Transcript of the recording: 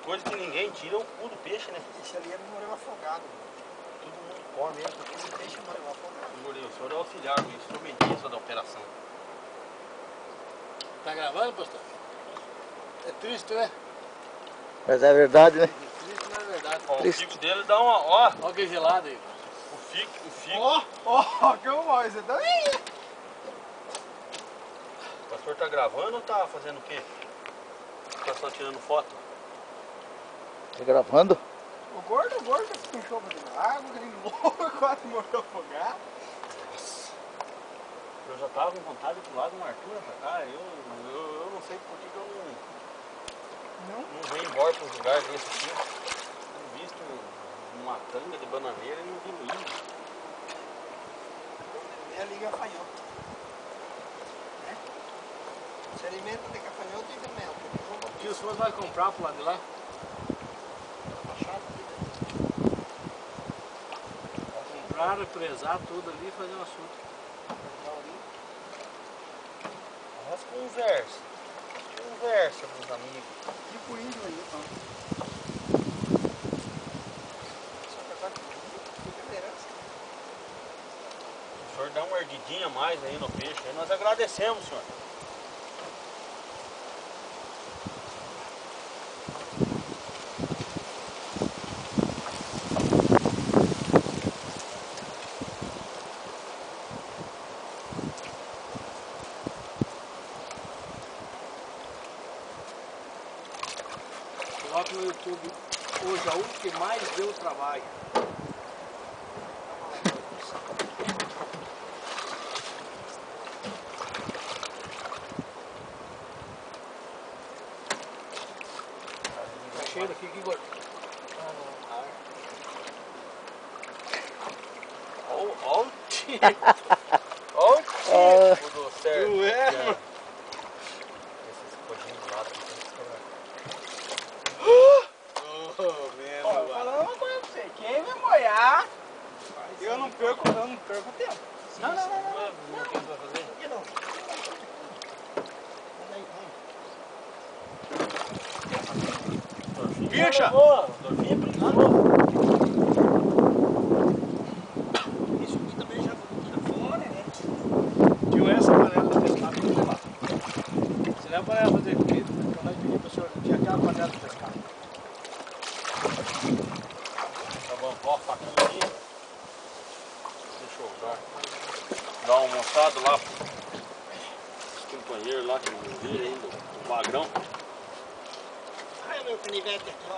coisas que ninguém tira é o cu do peixe, né? Esse ali é morelo afogado. Todo mundo come. Esse peixe é morelo afogado. O senhor é auxiliar, o instrumentista da operação. Tá gravando, pastor? É triste, né? Mas é verdade, né? É triste, mas é verdade. Ó, o Triste. fico dele dá uma... Ó, Olha que gelado aí. o fico... Ó, que eu vou, você também. O pastor tá gravando ou tá fazendo o quê? Tá só tirando foto? Tá gravando? O gordo puxou pra dentro da água, ele morreu, quase morreu afogado. Eu já tava com vontade de pular de uma Arthur pra cá. Eu não sei por que eu não venho embora pra um lugar desse aqui. Tenho visto uma tanga de bananeira e não vi lindo. É a liga gafanhoto. Né? Se alimenta de gafanhoto e de mel. E os fãs vai comprar pro lado de lá? Comprar, represar tudo ali e fazer um assunto. Mas conversa, meus amigos. E por índio aí, então. Só casar com índio, fica herança. O senhor dá uma ardidinha a mais aí no peixe, aí nós agradecemos, senhor. Coloca no YouTube o Jaú que mais deu trabalho. Tá cheio daqui, que gordo. Ó o tipo. Ó o tipo do certo. Não é, mano? Esses codinhos do lado. Ó, vou falar uma coisa pra você, quem me molhar, eu não perco tempo. Não. O que vai fazer? Por que não? Bicha! Dorfinho é preguiçoso. Isso aqui também já fora, né? Tinha essa panela de pescado pra levar. Você leva a panela pra fazer comida, então vai pedir pro senhor. Tinha aquela panela de pescado. Tá bom, ó a faquinha aqui. Deixa eu dar uma almoçada lá pro companheiro lá que não viu ainda, o magrão. Ai, meu canivete aqui, ó.